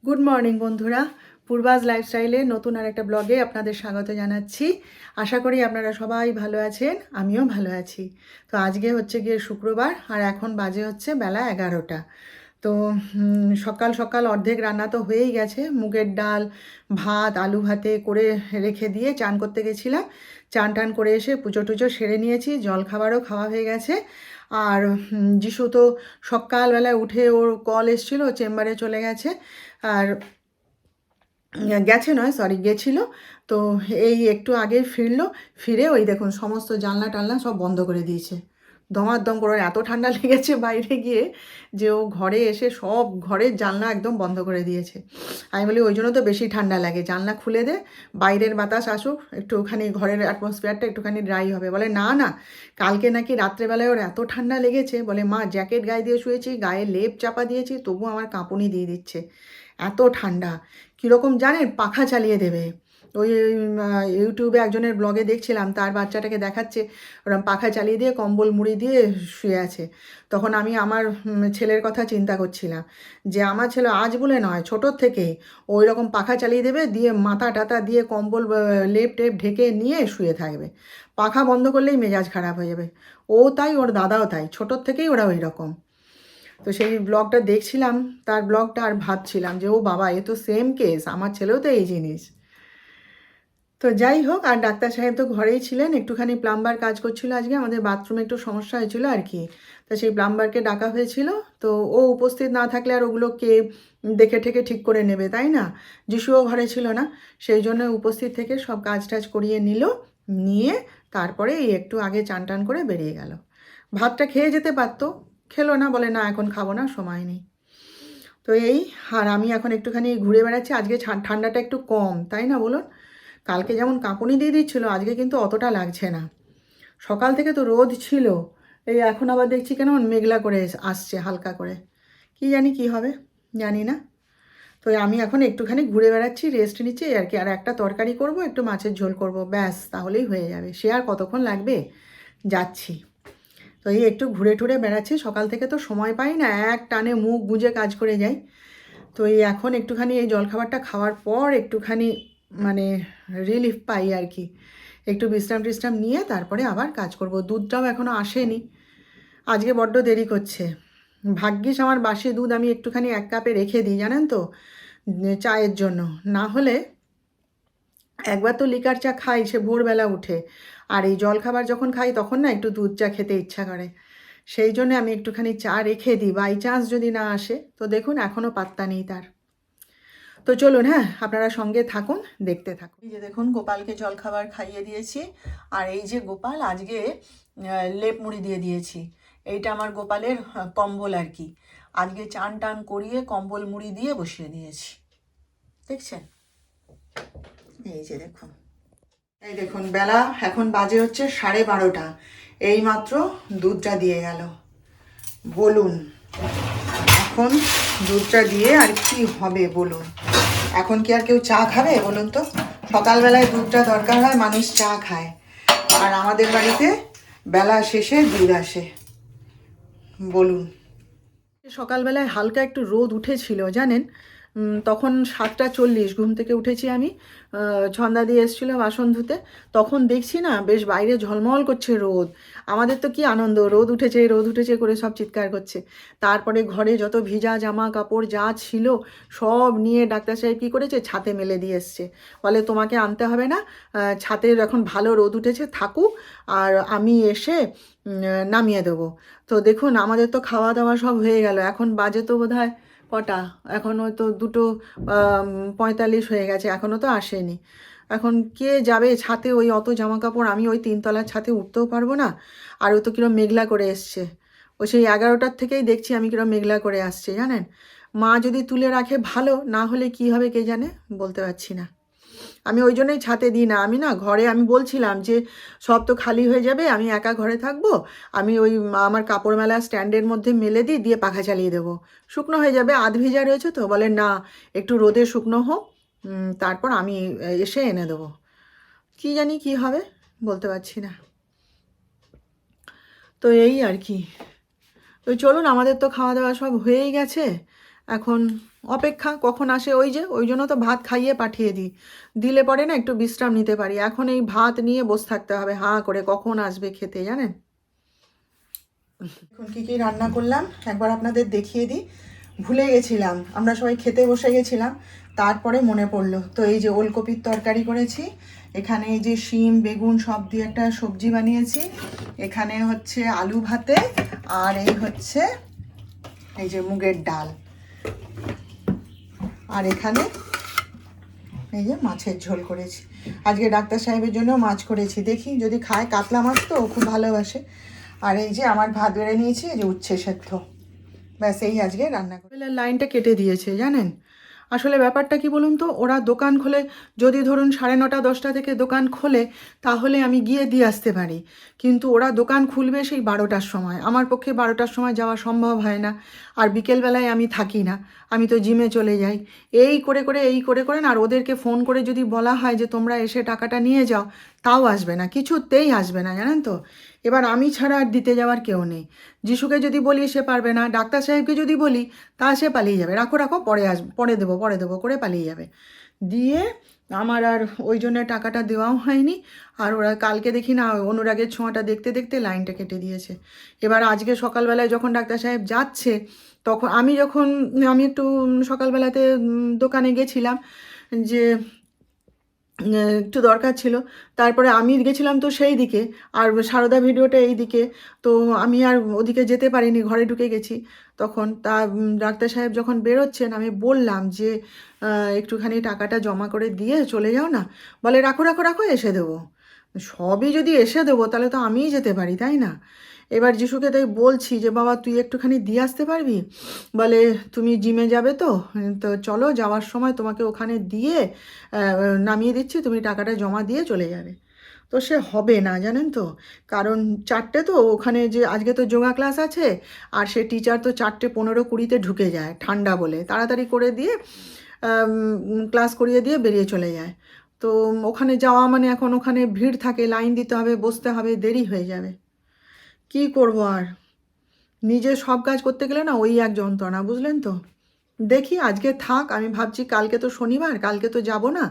Good morning বন্ধুরা, পূর্বাজ লাইফস্টাইলে নতুন আর একটা ব্লগে আপনাদের স্বাগত জানাচ্ছি। আশা করি আপনারা সবাই ভালো আছেন, আমিও ভালো আছি। তো আজকে হচ্ছে গিয়ে শুক্রবার, আর এখন বাজে হচ্ছে বেলা 11টা। তো সকাল সকাল অর্ধেক রান্না তো হয়েই গেছে। মুগের ডাল, ভাত, আলু ভাতে করে রেখে দিয়ে চান করতে গেছিলাম। চান টান করে এসে পুজো টুজো সেরে নিয়েছি, জল খাবারও খাওয়া হয়ে গেছে। আর যিশু তো সকালবেলায় উঠে ওর কল এসেছিলো, চেম্বারে চলে গেছে। আর গেছে নয়, সরি, গেছিল। তো এই একটু আগে ফিরলো, ফিরে ওই দেখুন সমস্ত জানলা টানলা সব বন্ধ করে দিয়েছে। দমাদম করে এত ঠান্ডা লেগেছে বাইরে গিয়ে যে ও ঘরে এসে সব ঘরের জানলা একদম বন্ধ করে দিয়েছে। আমি বলি ওই জন্য তো বেশি ঠান্ডা লাগে, জানলা খুলে দে, বাইরের বাতাস আসুক, একটুখানি ঘরের অ্যাটমসফিয়ারটা একটুখানি ড্রাই হবে। বলে না না, কালকে নাকি রাত্রেবেলায় ওর এত ঠান্ডা লেগেছে, বলে মা জ্যাকেট গায়ে দিয়ে শুয়েছি, গায়ে লেপ চাপা দিয়েছি, তবু আমার কাঁপুনি দিয়ে দিচ্ছে, এত ঠান্ডা। কীরকম জানেন, পাখা চালিয়ে দেবে। ওই ইউটিউবে একজনের ব্লগে দেখছিলাম, তার বাচ্চাটাকে দেখাচ্ছে ওরকম পাখা চালিয়ে দিয়ে কম্বল মুড়ি দিয়ে শুয়ে আছে। তখন আমি আমার ছেলের কথা চিন্তা করছিলাম যে আমার ছেলে আজ বলে নয়, ছোটোর থেকেই ওই রকম পাখা চালিয়ে দেবে, দিয়ে মাথা টাতা দিয়ে কম্বল লেপ টেপ ঢেকে নিয়ে শুয়ে থাকবে। পাখা বন্ধ করলেই মেজাজ খারাপ হয়ে যাবে। ও তাই, ওর দাদাও তাই, ছোটোর থেকেই ওরা ওই রকম। তো সেই ব্লগটা দেখছিলাম, তার ব্লগটা, আর ভাবছিলাম যে ও বাবা, এ তো সেম কেস, আমার ছেলেও তো এই জিনিস। তো যাই হোক, আর ডাক্তার সাহেব তো ঘরেই ছিলেন, একটুখানি প্লাম্বার কাজ করছিল আজকে, আমাদের বাথরুমে একটু সমস্যা হয়েছিল আর কি। তা সেই প্লাম্বারকে ডাকা হয়েছিল। তো ও উপস্থিত না থাকলে আর ওগুলো কে দেখে ঠেকে ঠিক করে নেবে, তাই না? যিশুও ঘরে ছিল না, সেই জন্য উপস্থিত থেকে সব কাজ টাজ করিয়ে নিল। নিয়ে তারপরে এই একটু আগে চান টান করে বেরিয়ে গেল। ভাতটা খেয়ে যেতে পারতো, খেলো না, বলে না এখন খাবো না, সময় নেই। তো এই, আর আমি এখন একটুখানি ঘুরে বেড়াচ্ছি। আজকে ঠান্ডাটা একটু কম, তাই না বলুন? কালকে যেমন কাঁপুনি দিয়ে দিচ্ছিলো, আজকে কিন্তু অতটা লাগছে না। সকাল থেকে তো রোদ ছিল, এই এখন আবার দেখছি কেন মেঘলা করে আসছে হালকা করে। কি জানি কি হবে, জানি না। তো আমি এখন একটুখানি ঘুরে বেড়াচ্ছি, রেস্ট নিচ্ছি আর কি। আর একটা তরকারি করব, একটু মাছের ঝোল করব, ব্যাস, তাহলেই হয়ে যাবে। সে আর কতক্ষণ লাগবে, যাচ্ছি। তো এই একটু ঘুরে টুরে বেড়াচ্ছি, সকাল থেকে তো সময় পাই না, এক টানে মুখ গুঁজে কাজ করে যাই। তো এই এখন একটুখানি এই জলখাবারটা খাওয়ার পর একটুখানি মানে রিলিফ পাই আর কি। একটু বিশ্রাম টিশ্রাম নিয়ে তারপরে আবার কাজ করব। দুধটাও এখনও আসেনি, আজকে বড্ড দেরি করছে। ভাগ্যিস আমার বাসি দুধ আমি একটুখানি 1 কাপে রেখে দিই, জানেন তো, চায়ের জন্য। না হলে একবার তো লিকার চা খাই সে ভোরবেলা উঠে, আর এই জলখাবার যখন খাই তখন না একটু দুধ চা খেতে ইচ্ছা করে। সেই জন্য আমি একটুখানি চা রেখে দিই, বাই চান্স যদি না আসে। তো দেখুন এখনও পাত্তা নেই তার। তো চলুন, হ্যাঁ, আপনারা সঙ্গে থাকুন, দেখতে থাকুন। এই যে দেখুন, গোপালকে জলখাবার খাইয়ে দিয়েছি। আর এই যে গোপাল আজকে লেপ মুড়ি দিয়ে দিয়েছি। এইটা আমার গোপালের কম্বল আর কি। আজকে চান টান করিয়ে কম্বল মুড়ি দিয়ে বসিয়ে দিয়েছি, দেখছেন? এই যে দেখুন, এই দেখুন, বেলা এখন বাজে হচ্ছে 12:30। এইমাত্র দুধটা দিয়ে গেল। বলুন এখন দুধটা দিয়ে আর কি হবে বলুন? এখন কি আর কেউ চা খাবে বলুন তো? সকালবেলায় দুধটা দরকার হয়, মানুষ চা খায়। আর আমাদের বাড়িতে বেলা শেষে দুধ আসে, বলুন। সকালবেলায় হালকা একটু রোদ উঠেছিল জানেন। তখন 7টা 40 ঘুম থেকে উঠেছি আমি। ছন্দা দিয়ে এসেছিলো বাসন ধুতে। তখন দেখছি না বেশ বাইরে ঝলমল করছে রোদ। আমাদের তো কি আনন্দ, রোদ উঠেছে রোদ উঠেছে করে সব চিৎকার করছে। তারপরে ঘরে যত ভিজা জামা কাপড় যা ছিল সব নিয়ে ডাক্তার সাহেব কী করেছে, ছাতে মেলে দিয়ে এসছে। বলে তোমাকে আনতে হবে না, ছাতে এখন ভালো রোদ উঠেছে, থাকুক, আর আমি এসে নামিয়ে দেবো। তো দেখুন আমাদের তো খাওয়া দাওয়া সব হয়ে গেল। এখন বাজে তো বোধহয় কটা, এখন ওই তো 2:45 হয়ে গেছে, এখনও তো আসেনি। এখন কে যাবে ছাতে, ওই অত জামা কাপড়, আমি ওই 3তলার ছাতে উঠতেও পারবো না। আর ও তো কিরম মেঘলা করে এসছে। ও সেই 11টার থেকেই দেখছি আমি কিরম মেঘলা করে আসছে জানেন। মা যদি তুলে রাখে ভালো, না হলে কি হবে কে জানে, বলতে পারছি না। আমি ওই জন্যই ছাতে দিই না। আমি না ঘরে, আমি বলছিলাম যে সব তো খালি হয়ে যাবে, আমি একা ঘরে থাকবো, আমি ওই আমার কাপড় মেলা স্ট্যান্ডের মধ্যে মেলে দিই, দিয়ে পাখা চালিয়ে দেবো, শুকনো হয়ে যাবে, আধ ভিজা রয়েছে তো। বলে না, একটু রোদে শুকনো হোক, তারপর আমি এসে এনে দেবো। কি জানি কি হবে, বলতে পারছি না। তো এই আর কি। তো চলুন, আমাদের তো খাওয়া দাওয়া সব হয়েই গেছে। এখন অপেক্ষা কখন আসে, ওই জন্য তো ভাত খাইয়ে পাঠিয়ে দিই, দিলে পরে না একটু বিশ্রাম নিতে পারি। এখন এই ভাত নিয়ে বসে থাকতে হবে হাঁ করে, কখন আসবে খেতে জানেন। এখন কী কী রান্না করলাম একবার আপনাদের দেখিয়ে দিই। ভুলে গেছিলাম, আমরা সবাই খেতে বসে গেছিলাম, তারপরে মনে পড়লো। তো এই যে ওলকপির তরকারি করেছি, এখানে এই যে শিম বেগুন সব দিয়ে একটা সবজি বানিয়েছি, এখানে হচ্ছে আলু ভাতে, আর এই হচ্ছে এই যে মুগের ডাল, আর এখানে এই যে মাছের ঝোল করেছি। আজকে ডাক্তার সাহেবের জন্য মাছ করেছি, দেখি যদি খায়, কাতলা মাছ তো খুব ভালোবাসে। আর এই যে আমার ভাত বেড়ে নিয়েছি, এই যে উচ্ছে সেদ্ধ, ব্যাস এই আজকে রান্না করে। লাইনটা কেটে দিয়েছে জানেন। আসলে ব্যাপারটা কি বলুন তো, ওরা দোকান খোলে, যদি ধরুন 9:30 10টা থেকে দোকান খোলে, তাহলে আমি গিয়ে দিয়ে আসতে পারি। কিন্তু ওরা দোকান খুলবে সেই 12টার সময়, আমার পক্ষে 12টার সময় যাওয়া সম্ভব হয় না। আর বিকেলবেলায় আমি থাকি না, আমি তো জিমে চলে যাই। এই করে করে না, আর ওদেরকে ফোন করে যদি বলা হয় যে তোমরা এসে টাকাটা নিয়ে যাও, তাও আসবে না, কিছুতেই আসবে না জানেন তো। এবার আমি ছাড়া আর দিতে যাওয়ার কেউ নেই। যিশুকে যদি বলি সে পারবে না, ডাক্তার সাহেবকে যদি বলি তা সে পালিয়ে যাবে, রাখো রাখো পরে আসবো, পরে দেবো করে পালিয়ে যাবে। দিয়ে আমার আর ওই জন্য টাকাটা দেওয়াও হয়নি। আর ওরা কালকে দেখি না অনুরাগের ছোঁয়াটা দেখতে দেখতে লাইনটা কেটে দিয়েছে। এবার আজকে সকালবেলায় যখন ডাক্তার সাহেব যাচ্ছে, তখন আমি একটু সকালবেলাতে দোকানে গেছিলাম, যে একটু দরকার ছিল। তারপরে আমি গেছিলাম তো সেই দিকে, আর সারদা ভিডিওটা এই দিকে, তো আমি আর ওদিকে যেতে পারিনি, ঘরে ঢুকে গেছি। তখন ডাক্তার সাহেব যখন বেরোচ্ছেন, আমি বললাম যে একটুখানি টাকাটা জমা করে দিয়ে চলে যাও না। বলে রাখো রাখো রাখো, এসে দেবো। সবই যদি এসে দেবো তাহলে তো আমিই যেতে পারি, তাই না? এবার যিশুকে তাই বলছি যে বাবা তুই একটুখানি দিয়ে আসতে পারবি? বলে তুমি জিমে যাবে তো, তো চলো যাওয়ার সময় তোমাকে ওখানে দিয়ে নামিয়ে দিচ্ছি, তুমি টাকাটা জমা দিয়ে চলে যাবে। তো সে হবে না জানেন তো, কারণ 4টে তো ওখানে, যে আজকে তো যোগা ক্লাস আছে, আর সে টিচার তো 4:15 20 ঢুকে যায়, ঠান্ডা বলে তাড়াতাড়ি করে দিয়ে ক্লাস করিয়ে দিয়ে বেরিয়ে চলে যায়। তো ওখানে যাওয়া মানে এখন ওখানে ভিড় থাকে, লাইন দিতে হবে, বসতে হবে, দেরি হয়ে যাবে। কি করব আর, নিজে সব কাজ করতে গেলে না ওই এক যন্ত্রণা, বুঝলেন তো। দেখি আজকে থাক, আমি ভাবছি কালকে তো শনিবার, কালকে তো যাব না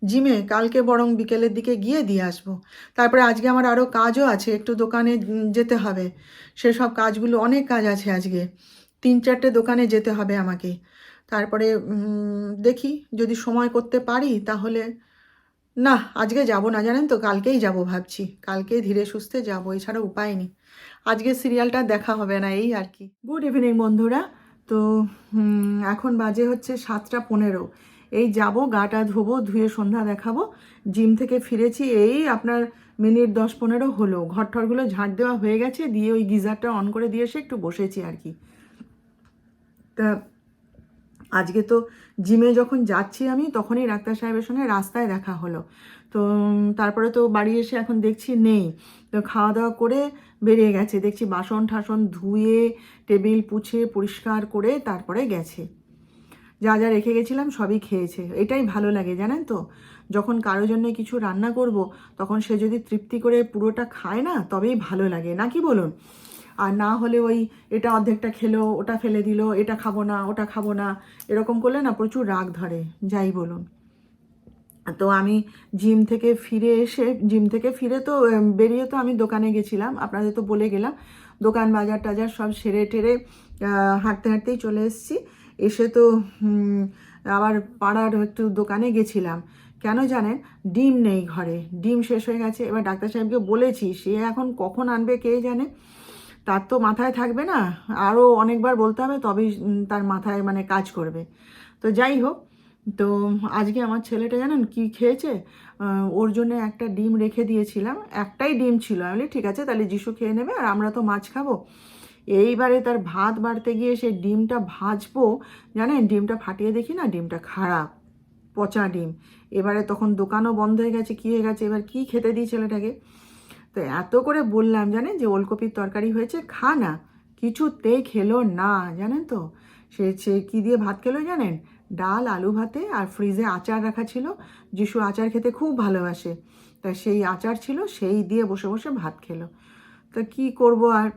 জিমে, কালকে বরং বিকেলের দিকে গিয়ে দিয়ে আসবো। তারপরে আজকে আমার আরও কাজও আছে, একটু দোকানে যেতে হবে, সেসব কাজগুলো, অনেক কাজ আছে আজকে, 3-4টে দোকানে যেতে হবে আমাকে। তারপরে দেখি যদি সময় করতে পারি তাহলে। না, আজকে যাব না জানেন তো, কালকেই যাব ভাবছি, কালকে ধীরে সুস্থে যাবো, এছাড়া উপায় নেই। আজকে সিরিয়ালটা দেখা হবে না, এই আর কি। গুড ইভিনিং বন্ধুরা। তো এখন বাজে হচ্ছে 7টা 15। এই যাব, গাটা ধোবো, ধুয়ে সন্ধ্যা দেখাবো। জিম থেকে ফিরেছি এই আপনার মিনিট 10-15 হলো, ঘর ঠরগুলো ঝাঁট দেওয়া হয়ে গেছে, দিয়ে ওই গিজারটা অন করে দিয়ে এসে একটু বসেছি আর কি। তা আজকে তো জিমে যখন যাচ্ছি আমি, তখনই ডাক্তার সাহেবের সঙ্গে রাস্তায় দেখা হলো। তো তারপরে তো বাড়ি এসে এখন দেখছি নেই। তো খাওয়া দাওয়া করে বেরিয়ে গেছে, দেখছি বাসন ঠাসন ধুয়ে টেবিল পুছে পরিষ্কার করে তারপরে গেছে। যা যা রেখে গেছিলাম সবই খেয়েছে। এটাই ভালো লাগে জানেন তো, যখন কারো জন্য কিছু রান্না করব, তখন সে যদি তৃপ্তি করে পুরোটা খায় না, তবেই ভালো লাগে, নাকি বলুন? আর না হলে ওই এটা অর্ধেকটা খেলো, ওটা ফেলে দিল, এটা খাবো না ওটা খাবো না, এরকম করলে না প্রচুর রাগ ধরে, যাই বলুন। তো আমি জিম থেকে ফিরে তো বেরিয়ে তো আমি দোকানে গেছিলাম, আপনাদের তো বলে গেলাম। দোকান বাজার টাজার সব সেরে টেরে হাঁটতে হাঁটতেই চলে এসেছি। এসে তো আবার পাড়ার একটু দোকানে গেছিলাম। কেন জানেন, ডিম নেই ঘরে, ডিম শেষ হয়ে গেছে। এবার ডাক্তার সাহেবকে বলেছি, সে এখন কখন আনবে কে জানে, তার তো মাথায় থাকবে না, আরও অনেকবার বলতে হবে, তবেই তার মাথায় মানে কাজ করবে। তো যাই হোক, তো আজকে আমার ছেলেটা জানেন কি খেয়েছে, ওর জন্য একটা ডিম রেখে দিয়েছিলাম, একটাই ডিম ছিল, আমি বলি ঠিক আছে তাহলে যিশু খেয়ে নেবে, আর আমরা তো মাছ খাবো। এইবারে তার ভাত বাড়তে গিয়ে সেই ডিমটা ভাজবো, জানেন ডিমটা ফাটিয়ে দেখি না, ডিমটা খারাপ, পচা ডিম। এবারে তখন দোকানও বন্ধ হয়ে গেছে, কী হয়ে গেছে, এবার কি খেতে দিই ছেলেটাকে। তো এত করে বললাম জানেন, যে ওলকপির তরকারি হয়েছে খা না, কিছুতেই খেলো না জানেন তো। সে কী দিয়ে ভাত খেলো জানেন, ডাল আলু ভাতে, আর ফ্রিজে আচার রাখা ছিল, যিশু আচার খেতে খুব ভালোবাসে, তা সেই আচার ছিল, সেই দিয়ে বসে বসে ভাত খেলো। তা কি করব আর,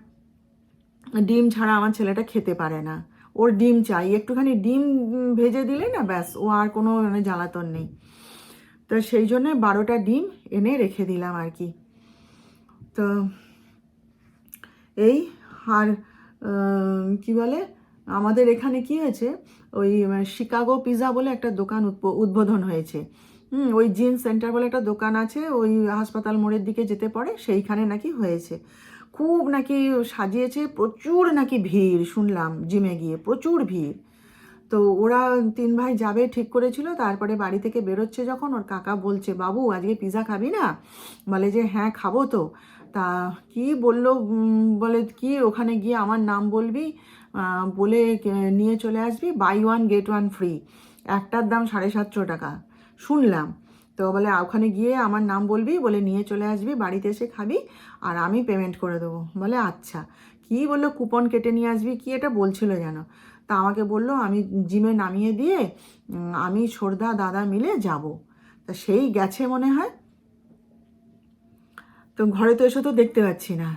ডিম ছাড়া আমার ছেলেটা খেতে পারে না, ও ওর ডিম চাই, একটুখানি ডিম ভেজে দিলে না ব্যাস, ও আর কোনো মানে জ্বালাতন নেই। তো সেই জন্যে 12টা ডিম এনে রেখে দিলাম আর কি। তো এই আর কি বলে, আমাদের এখানে কি হয়েছে, ওই শিকাগো পিৎজা বলে একটা দোকান উদ্বোধন হয়েছে। ওই জিন সেন্টার বলে একটা দোকান আছে, ওই হাসপাতাল মোড়ের দিকে যেতে পড়ে, সেইখানে নাকি হয়েছে। খুব নাকি সাজিয়েছে, প্রচুর নাকি ভিড়, শুনলাম জিমে গিয়ে প্রচুর ভিড়। তো ওরা 3 ভাই যাবে ঠিক করেছিল, তারপরে বাড়ি থেকে বেরোচ্ছে যখন ওর কাকা বলছে, বাবু আজকে পিৎজা খাবি না? বলে যে হ্যাঁ খাবো তো। তা কি বললো, বলে কি ওখানে গিয়ে আমার নাম বলবি, বলে নিয়ে চলে আসবি, বাই 1 get 1 ফ্রি, একটার দাম 750 টাকা শুনলাম। তো বলে ওখানে গিয়ে আমার নাম বলবি, বলে নিয়ে চলে আসবি, বাড়িতে এসে খাবি, আর আমি পেমেন্ট করে দেবো। বলে আচ্ছা। কি বললো কুপন কেটে নিয়ে আসবি, কি এটা বলছিল যেন। তা আমাকে বললো আমি জিমে নামিয়ে দিয়ে আমি ছোড়দা দাদা মিলে যাব। তা সেই গেছে মনে হয়। তো ঘরে তো এসে তো দেখতে পাচ্ছি না।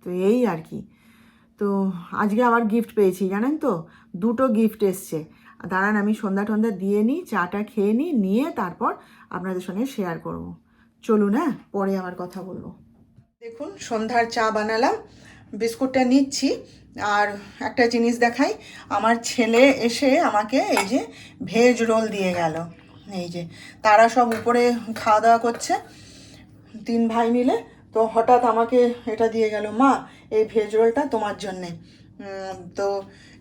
তো এই আর কি। তো আজকে আবার গিফট পেয়েছি জানেন তো, 2টো গিফট এসছে। দাঁড়ান আমি সন্ধ্যা টন্ধা দিয়ে নিই, চাটা খেয়ে নিই, নিয়ে তারপর আপনাদের সঙ্গে শেয়ার করব। চলুন, হ্যাঁ পরে আবার কথা বলবো। দেখুন সন্ধ্যার চা বানালাম, বিস্কুটটা নিচ্ছি। আর একটা জিনিস দেখাই, আমার ছেলে এসে আমাকে এই যে ভেজ রোল দিয়ে গেল। এই যে তারা সব উপরে খাওয়া দাওয়া করছে 3 ভাই মিলে। তো হঠাৎ আমাকে এটা দিয়ে গেল, মা এই ভেজ রোলটা তোমার জন্যে। তো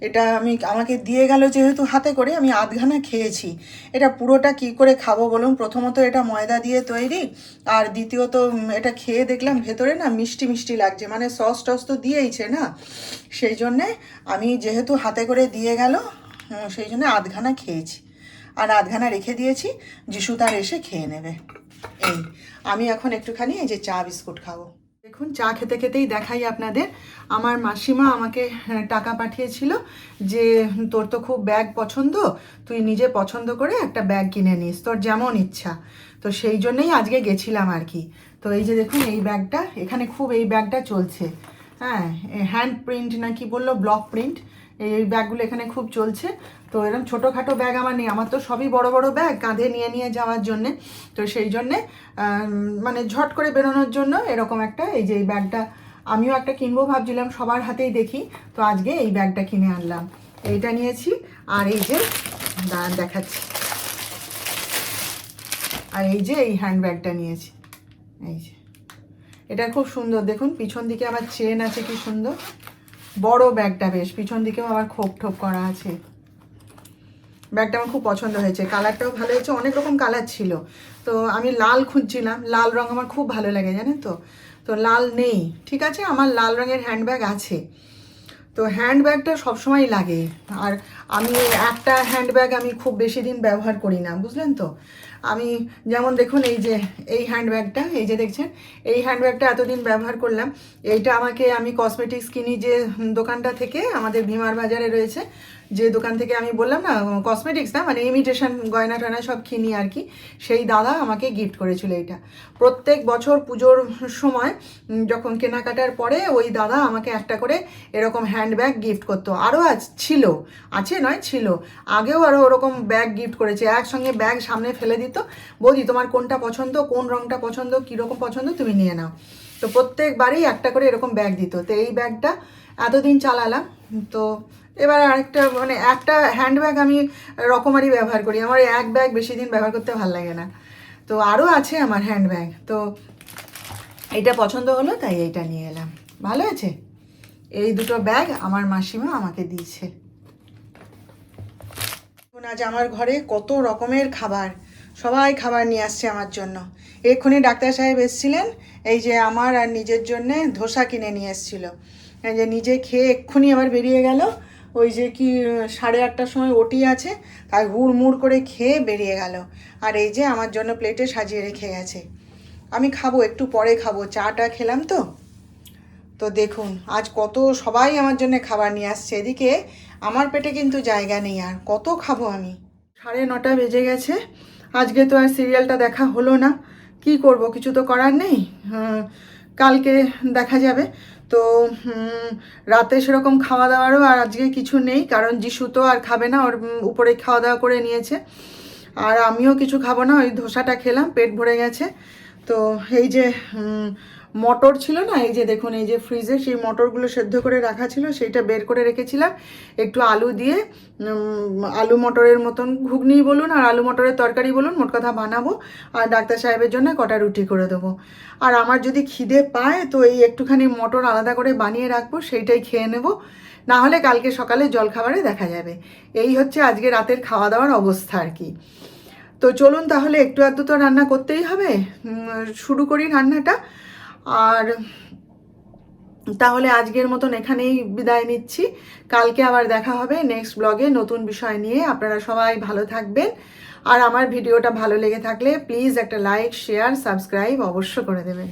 এটা আমাকে দিয়ে গেল যেহেতু হাতে করে, আমি আধখানা খেয়েছি। এটা পুরোটা কি করে খাবো বলুন? প্রথমত এটা ময়দা দিয়ে তৈরি, আর দ্বিতীয়ত এটা খেয়ে দেখলাম ভেতরে না মিষ্টি মিষ্টি লাগছে, মানে সস টস তো দিয়েইছে না, সেই জন্যে আমি যেহেতু হাতে করে দিয়ে গেল, সেই জন্য আধখানা খেয়েছি, আর আধখানা রেখে দিয়েছি, যিশু তার এসে খেয়ে নেবে। এই আমি এখন একটুখানি এই যে চা বিস্কুট খাবো। দেখুন চা খেতে খেতেই দেখাই আপনাদের, আমার মাসিমা আমাকে টাকা পাঠিয়েছিল যে তোর তো খুব ব্যাগ পছন্দ, তুই নিজে পছন্দ করে একটা ব্যাগ কিনে নিস, তোর যেমন ইচ্ছা। তো সেই জন্যই আজকে গেছিলাম আর কি। তো এই যে দেখুন এই ব্যাগটা, এখানে খুব এই ব্যাগটা চলছে, হ্যাঁ হ্যান্ড প্রিন্ট না কি বললো, ব্লক প্রিন্ট, এই ব্যাগগুলো এখানে খুব চলছে। তো এরকম ছোটোখাটো ব্যাগ আমার নেই, আমার তো সবই বড় বড় ব্যাগ কাঁধে নিয়ে নিয়ে যাওয়ার জন্যে। তো সেই জন্যে মানে ঝট করে বেরোনোর জন্য এরকম একটা, এই যে এই ব্যাগটা আমিও একটা কিনবো ভাবছিলাম, সবার হাতেই দেখি, তো আজকে এই ব্যাগটা কিনে আনলাম। এইটা নিয়েছি, আর এই যে দাঁড়ান দেখাচ্ছি, আর এই যে এই হ্যান্ড ব্যাগটা নিয়েছি। এই যে এটা খুব সুন্দর, দেখুন পিছন দিকে আবার চেন আছে, কি সুন্দর বড় ব্যাগটা, বেশ পিছন দিকেও আবার খোপ ঠোপ করা আছে। ব্যাগটা আমার খুব পছন্দ হয়েছে, কালারটাও ভালো হয়েছে, অনেক রকম কালার ছিল। তো আমি লাল খুঁজছিলাম, লাল রঙ আমার খুব ভালো লাগে জানেন তো। তো লাল নেই, ঠিক আছে, আমার লাল রঙের হ্যান্ডব্যাগ আছে। তো হ্যান্ডব্যাগটা সবসময় লাগে, আর আমি একটা হ্যান্ডব্যাগ আমি খুব বেশি দিন ব্যবহার করি না, বুঝলেন তো। আমি যেমন দেখুন এই যে এই হ্যান্ডব্যাগটা, এই যে দেখছেন এই হ্যান্ডব্যাগটা এতদিন ব্যবহার করলাম। এইটা আমাকে, আমি কসমেটিক্স কিনি যে দোকানটা থেকে, আমাদের ভীমার বাজারে রয়েছে, যে দোকান থেকে আমি বললাম না কসমেটিক্স না মানে ইমিটেশন গয়না টয়না সব কিনি আর কি, সেই দাদা আমাকে গিফট করেছিল এইটা। প্রত্যেক বছর পুজোর সময় যখন কেনাকাটার পরে ওই দাদা আমাকে একটা করে এরকম হ্যান্ডব্যাগ গিফট করতো। আরও ছিল, আছে নয় ছিল, আগেও আরও ওরকম ব্যাগ গিফট করেছে, একসঙ্গে ব্যাগ সামনে ফেলে দিত, বৌদি তোমার কোনটা পছন্দ, কোন রঙটা পছন্দ, কীরকম পছন্দ তুমি নিয়ে নাও। তো প্রত্যেকবারই একটা করে এরকম ব্যাগ দিত। তো এই ব্যাগটা এতদিন চালালাম। তো এবার আরেকটা, মানে একটা হ্যান্ডব্যাগ আমি রকমারি ব্যবহার করি, আমার এক ব্যাগ বেশি দিন ব্যবহার করতে ভালো লাগে না। তো আরও আছে আমার হ্যান্ডব্যাগ, তো এইটা পছন্দ হলো তাই এইটা নিয়ে এলাম, ভালো আছে। এই দুটো ব্যাগ আমার মাসিমা আমাকে দিয়েছে। আজ আমার ঘরে কত রকমের খাবার, সবাই খাবার নিয়ে আসছে আমার জন্য। এক্ষুনি ডাক্তার সাহেব এসেছিলেন, এই যে আমার আর নিজের জন্যে ধোসা কিনে নিয়ে এসেছিলো, এই যে নিজে খেয়ে এক্ষুনি আবার বেরিয়ে গেল। ওই যে কি 8:30টার সময় ওটি আছে, তাই হুড়মুড় করে খেয়ে বেরিয়ে গেল। আর এই যে আমার জন্য প্লেটে সাজিয়ে রেখে গেছে, আমি খাবো একটু পরে খাবো, চাটা খেলাম তো। তো দেখুন আজ কত সবাই আমার জন্য খাবার নিয়ে আসছে, এদিকে আমার পেটে কিন্তু জায়গা নেই, আর কত খাবো আমি। 9:30 বেজে গেছে, আজকে তো আর সিরিয়ালটা দেখা হলো না, কি করব, কিছু তো করার নেই, কালকে দেখা যাবে। তো তো রাতে সেরকম খাওয়া দাওয়ারও আর আজকে কিছু নেই, কারণ যিশু তো আর খাবে না, ওর উপরে খাওয়া দাওয়া করে নিয়েছে। আর আমিও কিছু খাবো না, ওই ধোসাটা খেলাম, পেট ভরে গেছে। তো এই যে মটর ছিল না, এই যে দেখুন, এই যে ফ্রিজে সেই মটরগুলো সেদ্ধ করে রাখা ছিল, সেইটা বের করে রেখেছিলাম। একটু আলু দিয়ে আলু মটরের মতন ঘুগনি বলুন আর আলু মটরের তরকারি বলুন, মোট কথা বানাবো। আর ডাক্তার সাহেবের জন্য কটা রুটি করে দেবো। আর আমার যদি খিদে পায় তো এই একটুখানি মটর আলাদা করে বানিয়ে রাখবো, সেইটাই খেয়ে নেব। না হলে কালকে সকালে জলখাবারে দেখা যাবে। এই হচ্ছে আজকে রাতের খাওয়া দাওয়ার অবস্থা আর কি। তো চলুন তাহলে, একটু আধটু তো রান্না করতেই হবে, শুরু করি রান্নাটা। আর তাহলে আজকের মতন এখানেই বিদায় নিচ্ছি। কালকে আবার দেখা হবে নেক্সট ব্লগে নতুন বিষয় নিয়ে। আপনারা সবাই ভালো থাকবেন। আর আমার ভিডিওটা ভালো লেগে থাকলে প্লিজ একটা লাইক, শেয়ার, সাবস্ক্রাইব অবশ্য করে দেবেন।